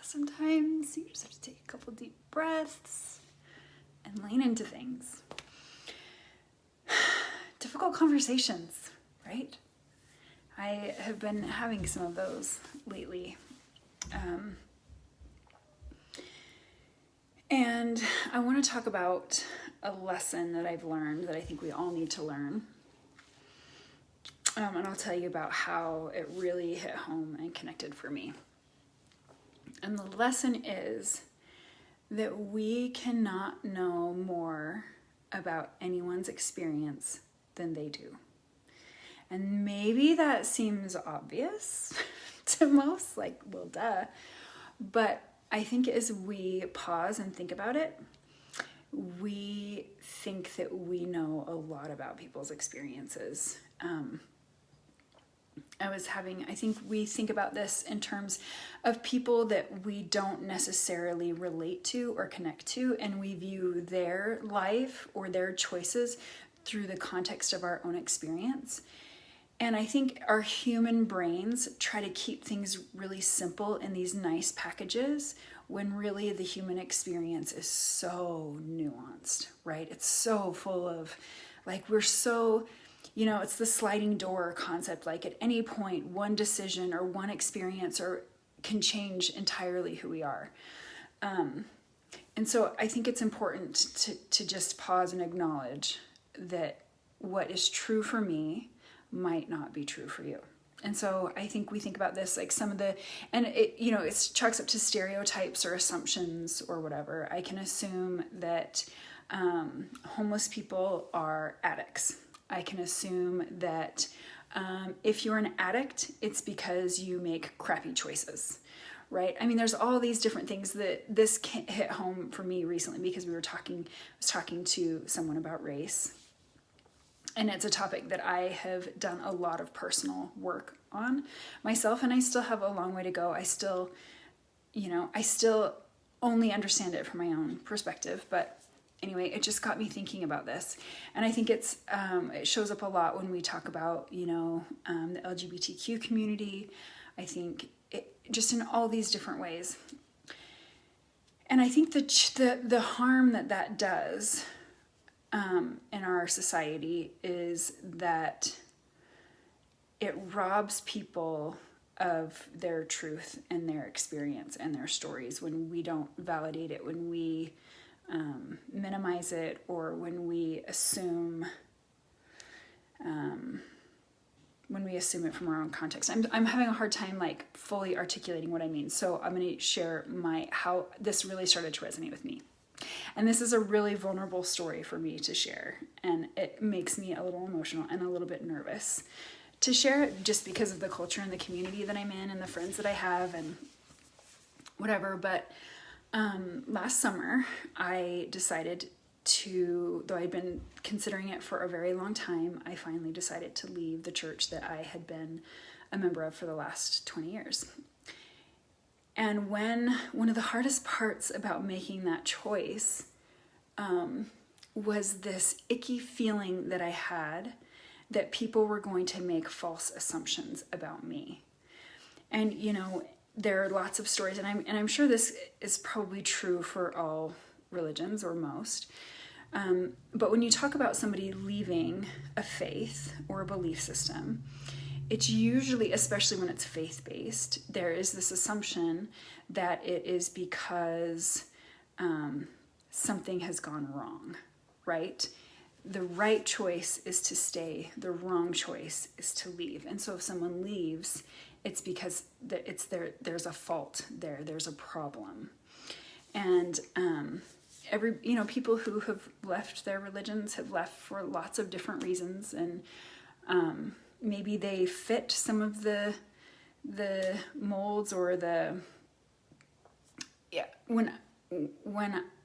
sometimes you just have to take a couple deep breaths and lean into things. Difficult conversations, right? I have been having some of those lately. And I want to talk about a lesson that I've learned that I think we all need to learn. And I'll tell you about how it really hit home and connected for me. And the lesson is that we cannot know more about anyone's experience than they do. And maybe that seems obvious to most, like, well, duh. But I think as we pause and think about it, we think that we know a lot about people's experiences. I think we think about this in terms of people that we don't necessarily relate to or connect to, and we view their life or their choices through the context of our own experience. And I think our human brains try to keep things really simple in these nice packages when really the human experience is so nuanced, right? It's so full of, like, we're so... it's the sliding door concept. Like, at any point, one decision or one experience can change entirely who we are. And so I think it's important to just pause and acknowledge that what is true for me might not be true for you. And so I think we think about this, like it chalks up to stereotypes or assumptions or whatever. I can assume that homeless people are addicts. I can assume that if you're an addict, it's because you make crappy choices, right? I mean, there's all these different things that this hit home for me recently because I was talking to someone about race. And it's a topic that I have done a lot of personal work on myself, and I still have a long way to go. I still only understand it from my own perspective, but anyway, it just got me thinking about this. And I think it shows up a lot when we talk about, the LGBTQ community. I think just in all these different ways. And I think the harm that does in our society is that it robs people of their truth and their experience and their stories when we don't validate it, when we minimize it, or when we assume it from our own context. I'm having a hard time like fully articulating what I mean, so I'm going to share how this really started to resonate with me. And this is a really vulnerable story for me to share, and it makes me a little emotional and a little bit nervous to share it just because of the culture and the community that I'm in and the friends that I have and whatever. But last summer, I decided though I'd been considering it for a very long time, I finally decided to leave the church that I had been a member of for the last 20 years. And one of the hardest parts about making that choice was this icky feeling that I had that people were going to make false assumptions about me. And, there are lots of stories, and I'm sure this is probably true for all religions or most. But when you talk about somebody leaving a faith or a belief system, it's usually, especially when it's faith-based, there is this assumption that it is because something has gone wrong, right? The right choice is to stay. The wrong choice is to leave. And so if someone leaves, it's because there's a fault there. There's a problem. And people who have left their religions have left for lots of different reasons, and maybe they fit some of the molds or when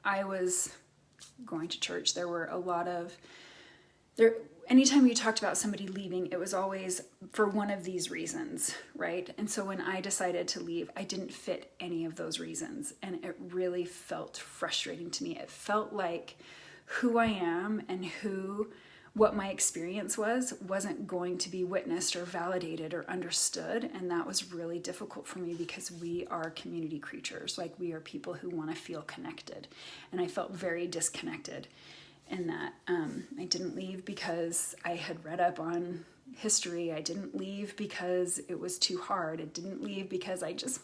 I was going to church, there were a lot of anytime you talked about somebody leaving, it was always for one of these reasons, right? And so when I decided to leave, I didn't fit any of those reasons, and it really felt frustrating to me. It felt like who I am and who what my experience wasn't going to be witnessed or validated or understood. And that was really difficult for me because we are community creatures. Like, we are people who want to feel connected. And I felt very disconnected in that. I didn't leave because I had read up on history. I didn't leave because it was too hard. I didn't leave because I just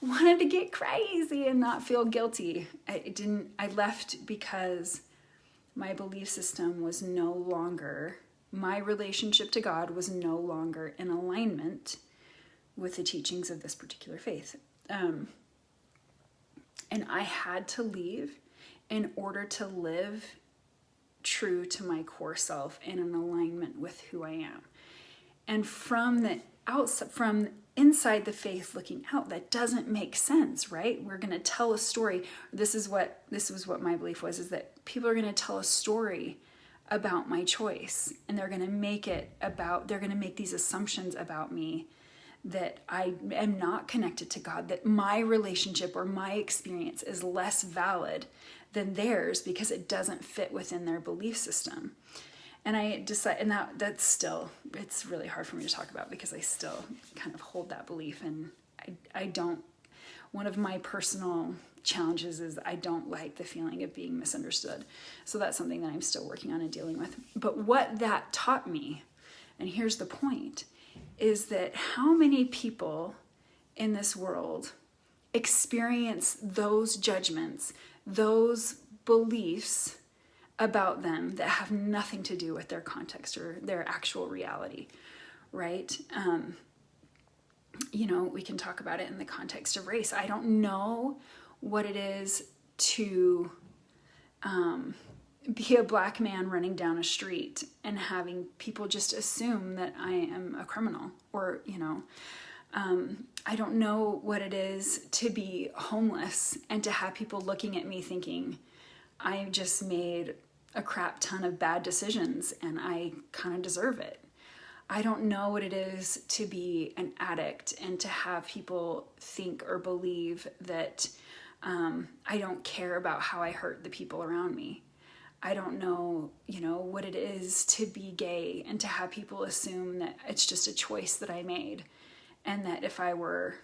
wanted to get crazy and not feel guilty. I left because my belief system was no longer, my relationship to God was no longer in alignment with the teachings of this particular faith. And I had to leave in order to live true to my core self and in alignment with who I am. And from the outside, from inside the faith looking out, that doesn't make sense, right? We're going to tell a story. This was what my belief was, is that people are going to tell a story about my choice, and they're going to make these assumptions about me that I am not connected to God, that my relationship or my experience is less valid than theirs because it doesn't fit within their belief system. And I decided, and that's still, it's really hard for me to talk about because I still kind of hold that belief. And I don't, one of my personal challenges is I don't like the feeling of being misunderstood. So that's something that I'm still working on and dealing with. But what that taught me, and here's the point, is that how many people in this world experience those judgments, those beliefs about them that have nothing to do with their context or their actual reality, right? We can talk about it in the context of race. I don't know what it is to be a Black man running down a street and having people just assume that I am a criminal, or, I don't know what it is to be homeless and to have people looking at me thinking I just made a crap ton of bad decisions and I kind of deserve it. I don't know what it is to be an addict and to have people think or believe that I don't care about how I hurt the people around me. I don't know, what it is to be gay and to have people assume that it's just a choice that I made, and that if I were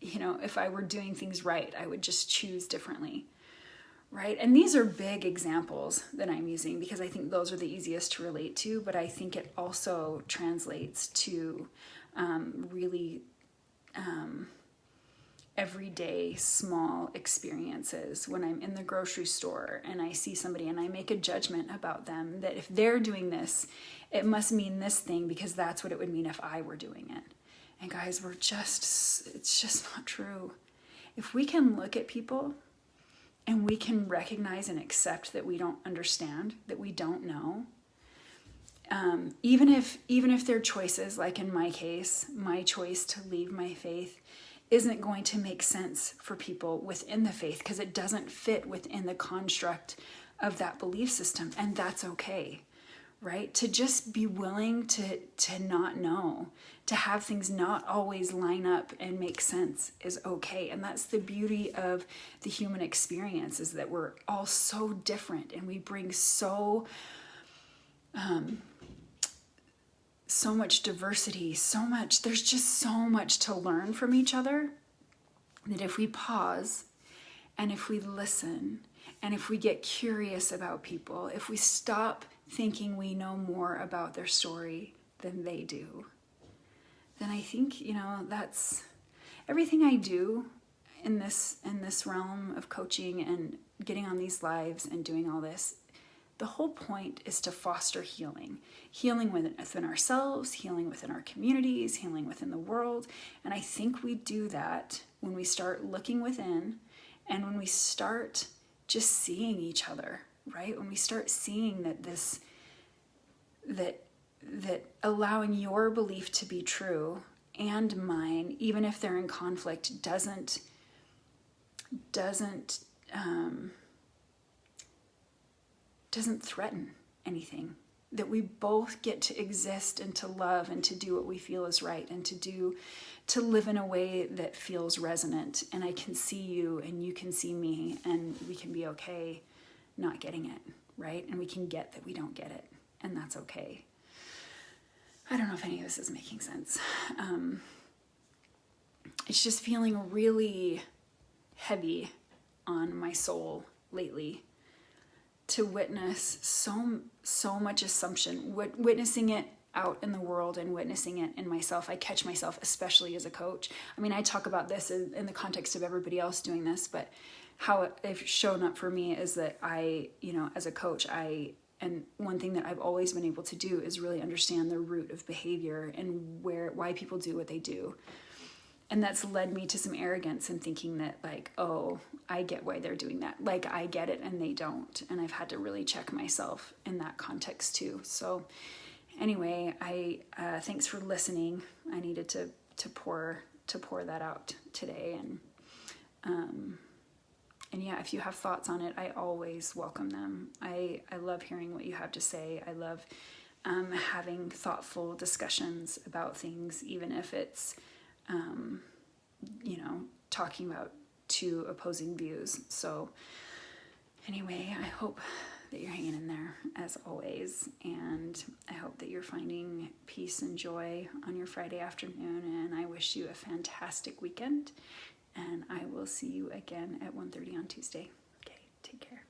doing things right, I would just choose differently. Right? And these are big examples that I'm using because I think those are the easiest to relate to, but I think it also translates to really everyday small experiences when I'm in the grocery store and I see somebody and I make a judgment about them that if they're doing this, it must mean this thing because that's what it would mean if I were doing it. And guys, it's just not true. If we can look at people and we can recognize and accept that we don't understand, that we don't know, even if their choices, like in my case, my choice to leave my faith isn't going to make sense for people within the faith because it doesn't fit within the construct of that belief system, and that's okay, right? To just be willing to not know, to have things not always line up and make sense is okay. And that's the beauty of the human experience, is that we're all so different and we bring so much diversity, there's just so much to learn from each other, that if we pause and if we listen and if we get curious about people, if we stop thinking we know more about their story than they do, then I think, that's everything I do in this realm of coaching and getting on these lives and doing all this. The whole point is to foster healing within ourselves, healing within our communities, healing within the world. And I think we do that when we start looking within and when we start just seeing each other, right? When we start seeing that allowing your belief to be true and mine, even if they're in conflict, doesn't threaten anything. That we both get to exist and to love and to do what we feel is right and to live in a way that feels resonant. And I can see you and you can see me and we can be okay not getting it, right? And we can get that we don't get it. and that's okay. I don't know if any of this is making sense. It's just feeling really heavy on my soul lately to witness so much assumption, witnessing it out in the world and witnessing it in myself. I catch myself, especially as a coach. I mean, I talk about this in the context of everybody else doing this, but how it's shown up for me is that I, as a coach, and one thing that I've always been able to do is really understand the root of behavior and why people do what they do. And that's led me to some arrogance and thinking that like, oh, I get why they're doing that. Like I get it and they don't. And I've had to really check myself in that context too. So anyway, thanks for listening. I needed to pour that out today. And yeah, if you have thoughts on it, I always welcome them. I love hearing what you have to say. I love having thoughtful discussions about things, even if it's talking about two opposing views. So anyway, I hope that you're hanging in there as always, and I hope that you're finding peace and joy on your Friday afternoon, and I wish you a fantastic weekend, and I will see you again at 1:30 on Tuesday. Okay, take care.